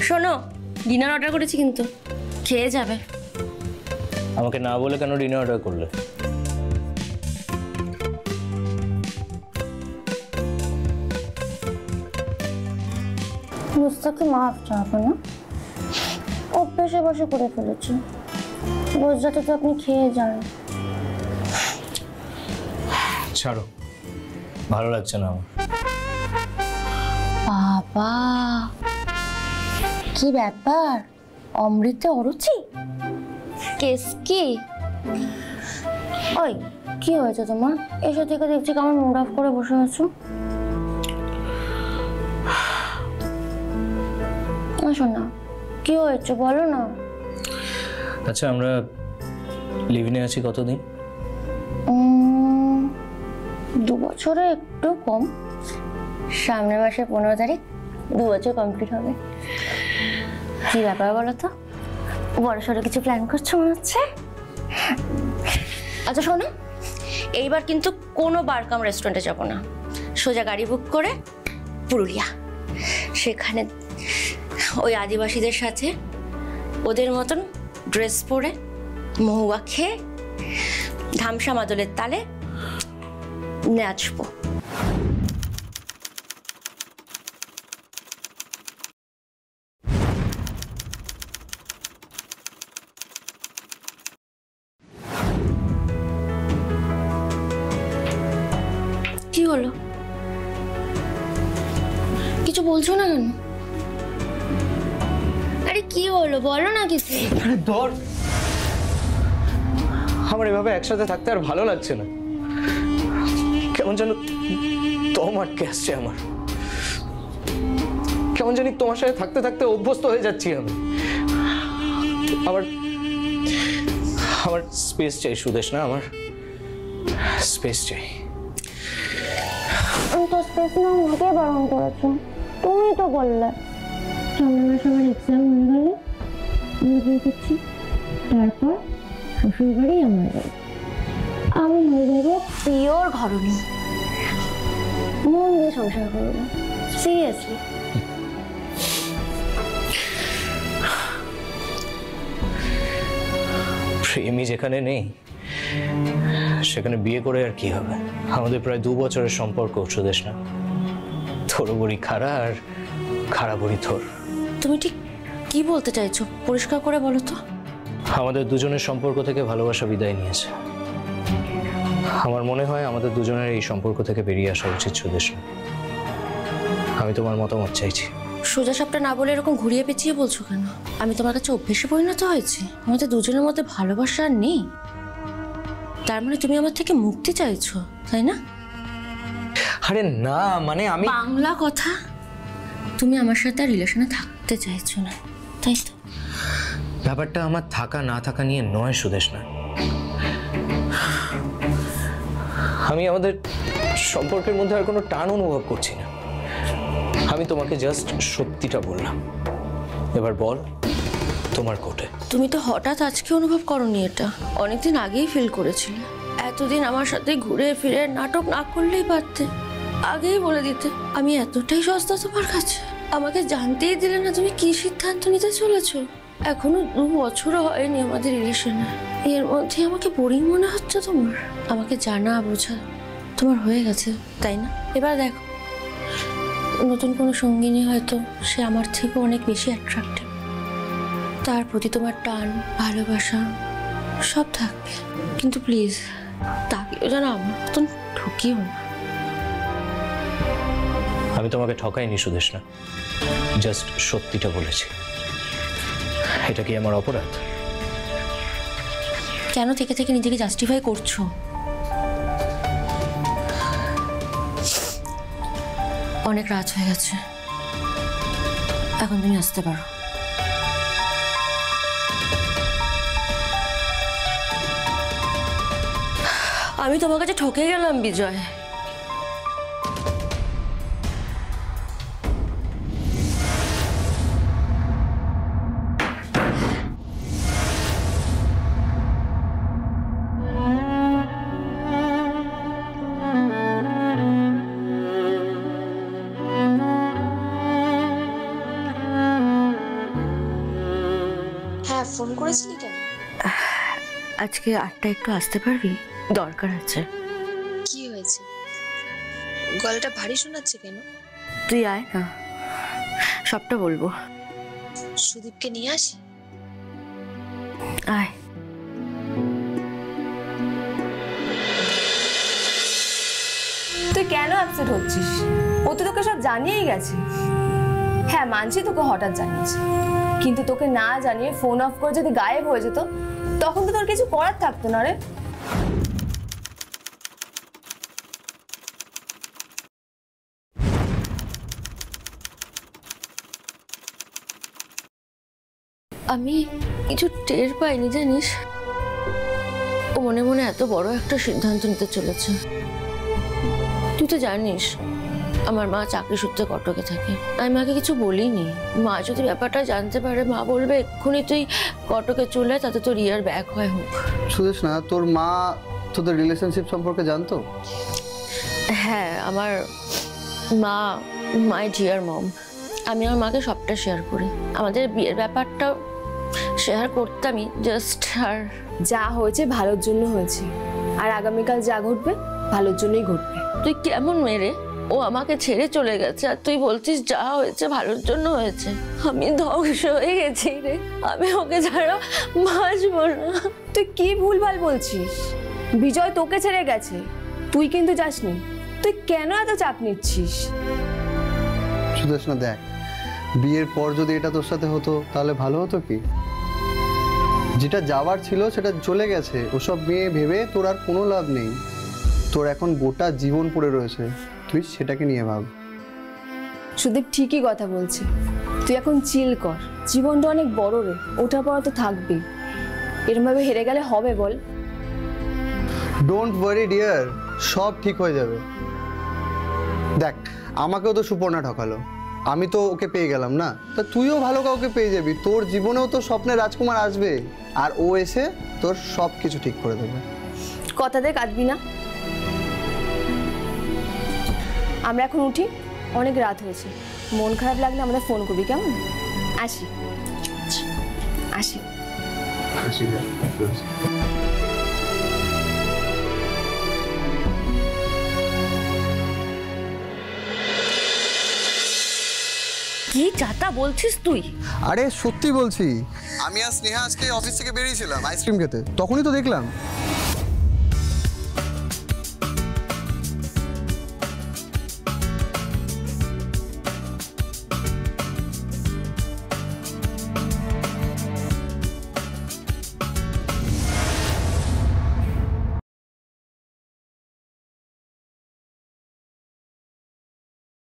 শোনো, dinner order করেছি কিন্তু খেয়ে যাবে। আমাকে না বলে কেন ডিনার অর্ডার করলে? মুস্তাকে মাফ চাবো না, অভ্যেসে বসে করে ফেলেছি। রোজ রাতে তো আপনি খেয়ে যান। ছাড়ো, ভালো লাগছে না আমার। বাবা, কি ব্যাপার? অমৃতে অরুচি? কেস কি? ওই কি হয়েছে তোমার? এসে থেকে দেখছি কেমন মুড অফ করে বসে আছো। আসো না, কি হয়েছে বলো না। আচ্ছা, আমরা লিভ-ইনে আছি কতদিন? 2 বছরে একটু কম। সামনের মাসে 15 তারিখ 2 বছর কমপ্লিট হবে। কি ব্যাপার বলো তো? বড় সড়ো কিছু প্ল্যান করছো মনে হচ্ছে। আচ্ছা শোনো, এইবার কিন্তু কোনো বারকাম রেস্টুরেন্টে যাবো না, সোজা গাড়ি বুক করে পুরুলিয়া। সেখানে ওই আদিবাসীদের সাথে ওদের মতন ড্রেস পরে মহুয়া খেয়ে ধামসা মাদলের তালে নাচবো। কি হলো? কিছু বলছো না কেন? আরে কি হলো বলো না কিছু। আরে ধর, আমার এভাবে একসাথে থাকতে আর ভালো লাগছে না। কেমন যেন দম আটকে আসছে আমার। কেমন জানি তোমার সাথে থাকতে থাকতে অভ্যস্ত হয়ে যাচ্ছি আমি। আমার স্পেস চাই সুদেশ, না আমার স্পেস চাই। আমি তো স্পেস না আমাকে বারণ করেছো, তুমি তো বললে সামনের মাসে আমার এক্সাম হয়ে গেলে আমি বিয়ে করছি, তারপর শ্বশুর বাড়ি আমার বাড়ি, আমি হয়ে যাবো পিওর ঘরণী, মন দিয়ে সংসার করবো। সিরিয়াসলি। প্রেমী যেখানে নেই সেখানে বিয়ে করে আর কি হবে? আমাদের প্রায় 2 বছরের সম্পর্ক সুদেশ, না? তোর বড়ি খাড়া আর খাড়া বড়ি থোর। তুমি ঠিক কি বলতে চাইছো পরিষ্কার করে বলো তো। আমাদের দুজনের সম্পর্ক থেকে ভালোবাসা বিদায় নিয়েছে। আমার মনে হয় আমাদের দুজনের এই সম্পর্ক থেকে বেরিয়ে আসা উচিত সুদেশ। আমি তোমার মতামত চাইছি। সোজা সাপটা না বলে এরকম ঘুরিয়ে পেঁচিয়ে বলছো কেন? আমি তোমার কাছে অভ্যেসে পরিণত হয়েছি? আমাদের দুজনের মধ্যে ভালোবাসা আর নেই? তার মানে তুমি আমার থেকে মুক্তি চাইছো, তাই না? আরে না, মানে আমি বাংলা কথা, তুমি আমার সাথে রিলেশনে থাকতে চাইছো না, তাই তো? ব্যাপারটা আমার থাকা না থাকা নিয়ে নয় সুদেশ, না। আমি আমাদের সম্পর্কের মধ্যে আর কোনো টান অনুভব করছি না। আমি তোমাকে জাস্ট সত্যিটা বললাম। এবার বল তোমার কোটে। তুমি তো হঠাৎ আজকে অনুভব করোনি, এটা অনেকদিন আগেই ফিল করেছিলে। এতদিন আমার সাথে ঘুরে ফিরে নাটক না করলেই পারতে, আগেই বলে দিতে। আমি এতটাই সস্তা তোমার কাছে? আমাকে জানতেই দিলে না তুমি কি সিদ্ধান্ত নিতে চলেছো। এখনো 2 বছরও হয়নি আমাদের রিলেশনে, এর মধ্যে আমাকে বোরিং মনে হচ্ছে তোমার? আমাকে জানা বোঝা তোমার হয়ে গেছে, তাই না? এবার দেখো, নতুন কোনো সঙ্গিনী হয়তো সে আমার থেকে অনেক বেশি অ্যাট্রাক্টিভ, তার প্রতি তোমার টান ভালোবাসা সব থাকবে, কিন্তু প্লিজ তাকেও যেন আমার মতন ঠকিও না। আমি তোমাকে ঠকাইনি সুদেশ, না, জাস্ট সত্যিটা বলেছি। এটা কি আমার অপরাধ? কেন থেকে থেকে নিজেকে জাস্টিফাই করছো? অনেক রাত হয়ে গেছে, এখন তুমি আসতে পারো। আমি তোমার কাছে ঠকে গেলাম বিজয়। ফোন করেছিলি কেন? আজকে 8টায় একটু আসতে পারবি? দরকার আছে। কি হয়েছে? গলাটা ভারী শোনাচ্ছে কেন? তুই আয় না, সবটা বলবো। সুদীপকে নিয়ে আসি? আয়। তুই কেন আপসেট হচ্ছিস? ও তো তোকে সব জানিয়েই গেছে। হ্যাঁ মানছি তোকে হঠাৎ জানিয়েছে, কিন্তু তোকে না জানিয়ে ফোন অফ করে যদি গায়েব হয়ে যেত তখন তো তোর কিছু করার থাকতো না রে। আমি কিছু টের পাইনি জানিস, ও মনে মনে এত বড় একটা সিদ্ধান্ত নিতে চলেছে। তুই তো জানিস আমার মা চাকরি সূত্রে কটকে থাকে। আমি মাকে কিছু বলিনি। মা যদি ব্যাপারটা জানতে পারে, মা বলবে এক্ষুনি তুই কটকে চলে আয়, তাতে তোর ইয়ার ব্যাক হয় হোক। সুদেশনা, তোর মা তোদের রিলেশনশিপ সম্পর্কে জানতো? হ্যাঁ, আমার মা মাই ডিয়ার মম। আমি আমার মাকে সবটা শেয়ার করি। আমাদের বিয়ের ব্যাপারটাও শেয়ার করতামই, জাস্ট আর যা হয়েছে ভালোর জন্য হয়েছে, আর আগামীকাল যা ঘটবে ভালোর জন্যই ঘটবে। তুই কেমন মেরে, ও আমাকে ছেড়ে চলে গেছে আর তুই বলছিস যা হয়েছে ভালোর জন্য হয়েছে। আমি ধ্বংস হয়ে গেছি রে, আমি ওকে ছাড়া বাঁচবো না। তুই কি ভুলভাল বলছিস? বিজয় তোকে ছেড়ে গেছে, তুই কিন্তু যাসনি। তুই কেন এত চাপ নিচ্ছিস? সুদেশনা দেখ, বিয়ের পর যদি এটা তোর সাথে হতো তাহলে ভালো হতো কি? যেটা যাওয়ার ছিল সেটা চলে গেছে। ওসব মেয়ে ভেবে তোর আর কোনো লাভ নেই। তোর এখন গোটা জীবন পড়ে রয়েছে, তুই সেটাকে নিয়ে ভাব। সুদীপ ঠিকই কথা বলছে, তুই এখন চিল কর। জীবনটা অনেক বড় রে, ওটা পড়া তো থাকবেই। এরমভাবে হেরে গেলে হবে বল? ডোন্ট ওয়ারি ডিয়ার, সব ঠিক হয়ে যাবে। দেখ, আমাকেও তো সুপর্ণা ঠকালো, আমি তো ওকে পেয়ে গেলাম না, তা তুইও ভালো কাউকে পেয়ে যাবি। তোর জীবনেও তো স্বপ্নের রাজকুমার আসবে, আর ও এসে তোর সব কিছু ঠিক করে দেবে। কথাতে কাঁদবি না। আমরা এখন উঠি, অনেক রাত হয়েছে। মন খারাপ লাগলে আমাদের ফোন করবি, কেমন? আসি আসি। কি চাতা বলছিস তুই? আরে সত্যি বলছি, আমি আর স্নেহা আজকে অফিস থেকে বেরিয়েছিলাম আইসক্রিম খেতে, তখনই তো দেখলাম।